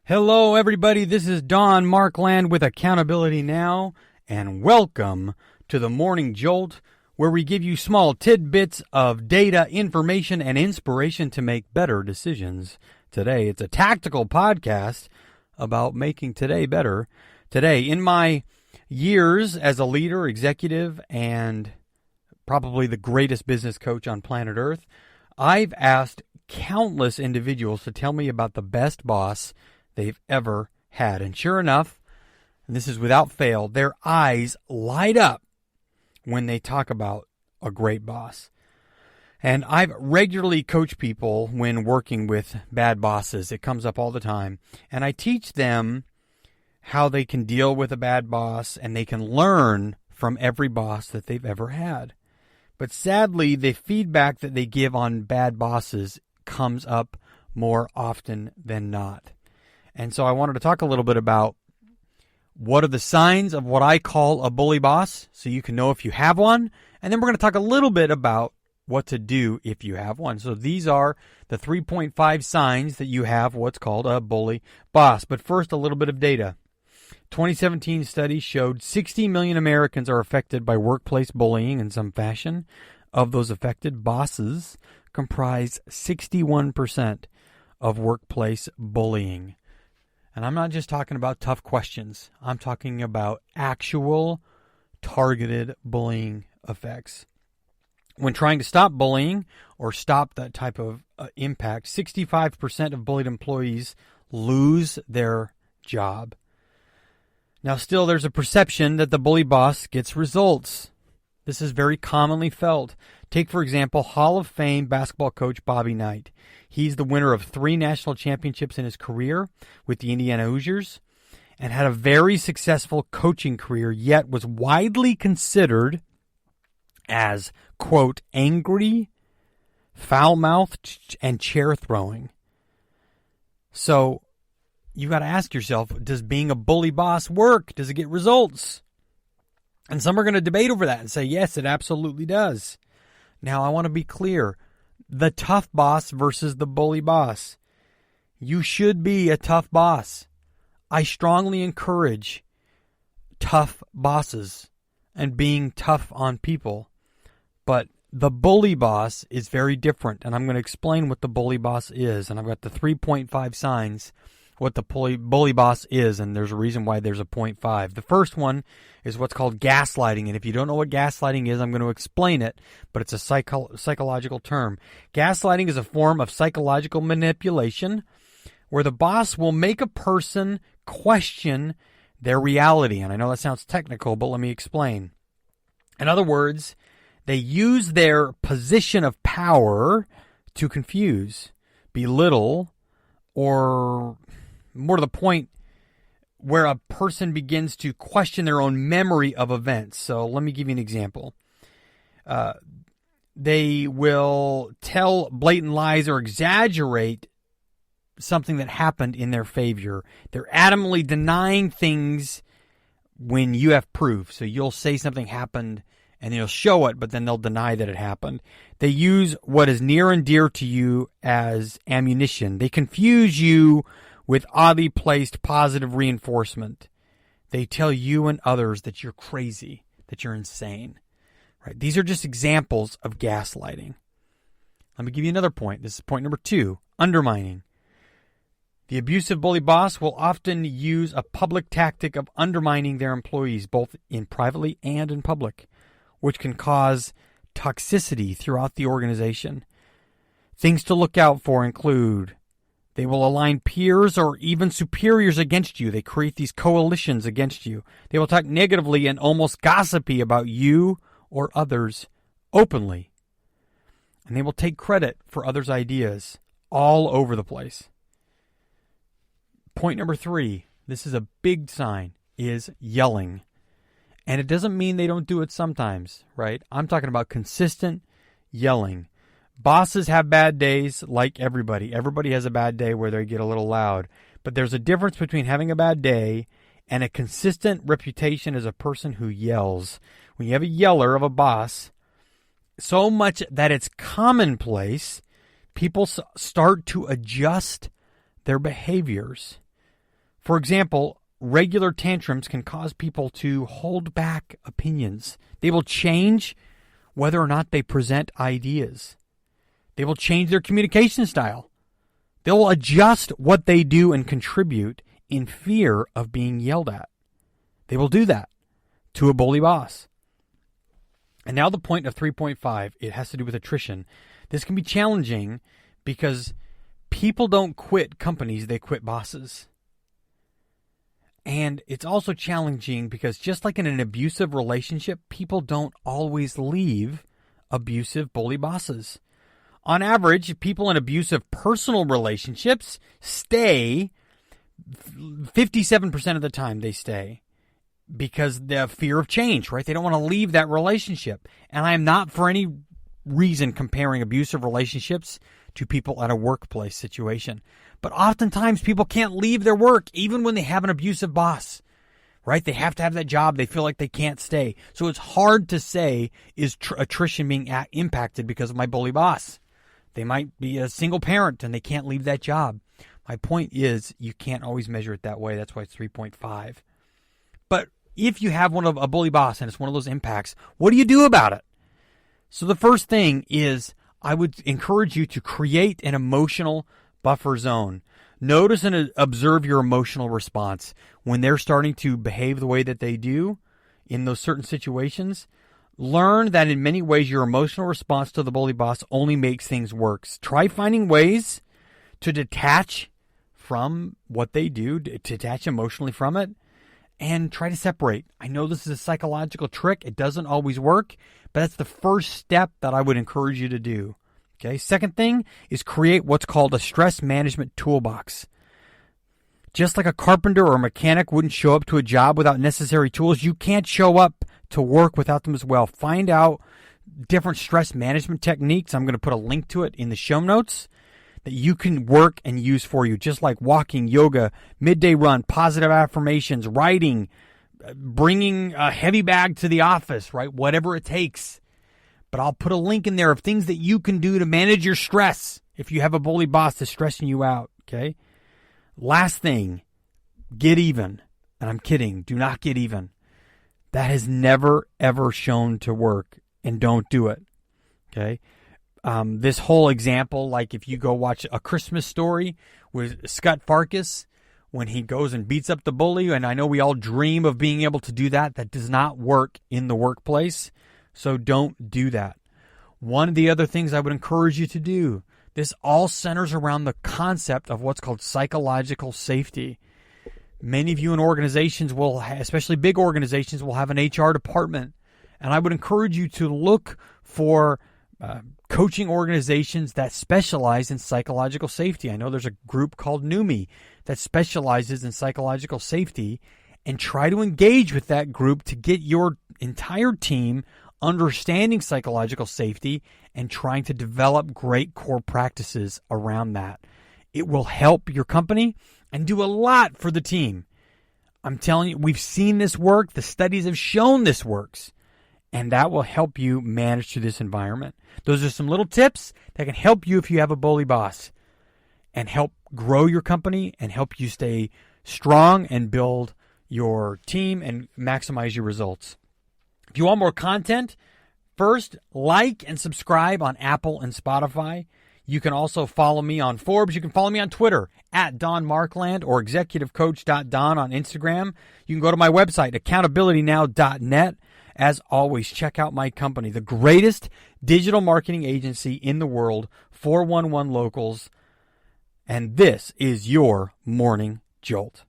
Hello, everybody. This is Don Markland with Accountability Now, and welcome to the Morning Jolt, where we give you small tidbits of data, information, and inspiration to make better decisions today. It's a tactical podcast about making today better. Today, in my years as a leader, executive, and probably the greatest business coach on planet Earth, I've asked countless individuals to tell me about the best boss they've ever had. And sure enough, and this is without fail, their eyes light up when they talk about a great boss. And I've regularly coached people when working with bad bosses. It comes up all the time. And I teach them how they can deal with a bad boss, and they can learn from every boss that they've ever had. But sadly, the feedback that they give on bad bosses comes up more often than not. And so I wanted to talk a little bit about what are the signs of what I call a bully boss, so you can know if you have one. And then we're going to talk a little bit about what to do if you have one. So these are the 3.5 signs that you have what's called a bully boss. But first, a little bit of data. 2017 study showed 60 million Americans are affected by workplace bullying in some fashion. Of those affected, bosses comprise 61% of workplace bullying. And I'm not just talking about tough questions. I'm talking about actual targeted bullying effects. When trying to stop bullying or stop that type of impact, 65% of bullied employees lose their job. Now, still, there's a perception that the bully boss gets results. This is very commonly felt. Take, for example, Hall of Fame basketball coach Bobby Knight. He's the winner of 3 national championships in his career with the Indiana Hoosiers and had a very successful coaching career, yet was widely considered as, quote, angry, foul-mouthed, and chair-throwing. So you got to ask yourself, does being a bully boss work? Does it get results? And some are going to debate over that and say, yes, it absolutely does. Now, I want to be clear. The tough boss versus the bully boss. You should be a tough boss. I strongly encourage tough bosses and being tough on people. But the bully boss is very different, and I'm going to explain what the bully boss is. And I've got the 3.5 signs what the bully boss is, and there's a reason why there's a 0.5. The first one is what's called gaslighting, and if you don't know what gaslighting is, I'm going to explain it, but it's a psychological term. Gaslighting is a form of psychological manipulation where the boss will make a person question their reality, and I know that sounds technical, but let me explain. In other words, they use their position of power to confuse, belittle, or more to the point, where a person begins to question their own memory of events. So let me give you an example. They will tell blatant lies or exaggerate something that happened in their favor. They're adamantly denying things when you have proof. So you'll say something happened and you'll show it, but then they'll deny that it happened. They use what is near and dear to you as ammunition. They confuse you with oddly placed positive reinforcement. They tell you and others that you're crazy, that you're insane. Right? These are just examples of gaslighting. Let me give you another point. This is point number 2, undermining. The abusive bully boss will often use a public tactic of undermining their employees, both in privately and in public, which can cause toxicity throughout the organization. Things to look out for include they will align peers or even superiors against you. They create these coalitions against you. They will talk negatively and almost gossipy about you or others openly. And they will take credit for others' ideas all over the place. Point number 3, this is a big sign, is yelling. And it doesn't mean they don't do it sometimes, right? I'm talking about consistent yelling. Bosses have bad days like everybody. Everybody has a bad day where they get a little loud. But there's a difference between having a bad day and a consistent reputation as a person who yells. When you have a yeller of a boss, so much that it's commonplace, people start to adjust their behaviors. For example, regular tantrums can cause people to hold back opinions. They will change whether or not they present ideas. They will change their communication style. They will adjust what they do and contribute in fear of being yelled at. They will do that to a bully boss. And now the point of 3.5, it has to do with attrition. This can be challenging because people don't quit companies, they quit bosses. And it's also challenging because just like in an abusive relationship, people don't always leave abusive bully bosses. On average, people in abusive personal relationships stay 57% of the time they stay because they have fear of change, right? They don't want to leave that relationship. And I am not for any reason comparing abusive relationships to people at a workplace situation. But oftentimes people can't leave their work even when they have an abusive boss, right? They have to have that job. They feel like they can't stay. So it's hard to say, is attrition being impacted because of my bully boss? They might be a single parent and they can't leave that job. My point is you can't always measure it that way. That's why it's 3.5. But if you have a bully boss and it's one of those impacts, what do you do about it? So the first thing is I would encourage you to create an emotional buffer zone. Notice and observe your emotional response when they're starting to behave the way that they do in those certain situations. Learn that in many ways your emotional response to the bully boss only makes things worse. Try finding ways to detach from what they do, to detach emotionally from it, and try to separate. I know this is a psychological trick. It doesn't always work, but that's the first step that I would encourage you to do. Okay. Second thing is create what's called a stress management toolbox. Just like a carpenter or a mechanic wouldn't show up to a job without necessary tools, you can't show up to work without them as well. Find out different stress management techniques. I'm going to put a link to it in the show notes that you can work and use for you, just like walking, yoga, midday run, positive affirmations, writing, bringing a heavy bag to the office, right? Whatever it takes. But I'll put a link in there of things that you can do to manage your stress if you have a bully boss that's stressing you out, okay? Last thing, get even. And I'm kidding. Do not get even. That has never, ever shown to work, and don't do it, okay? This whole example, like if you go watch A Christmas Story with Scott Farkas, when he goes and beats up the bully, and I know we all dream of being able to do that. That does not work in the workplace, so don't do that. One of the other things I would encourage you to do, this all centers around the concept of what's called psychological safety. Many of you in organizations will, especially big organizations, will have an HR department. And I would encourage you to look for coaching organizations that specialize in psychological safety. I know there's a group called NUMI that specializes in psychological safety, and try to engage with that group to get your entire team understanding psychological safety and trying to develop great core practices around that. It will help your company and do a lot for the team. I'm telling you, we've seen this work. The studies have shown this works. And that will help you manage through this environment. Those are some little tips that can help you if you have a bully boss, and help grow your company and help you stay strong and build your team and maximize your results. If you want more content, first, like and subscribe on Apple and Spotify. You can also follow me on Forbes. You can follow me on Twitter at Don Markland or executivecoach.don on Instagram. You can go to my website, accountabilitynow.net. As always, check out my company, the greatest digital marketing agency in the world, 411 Locals. And this is your Morning Jolt.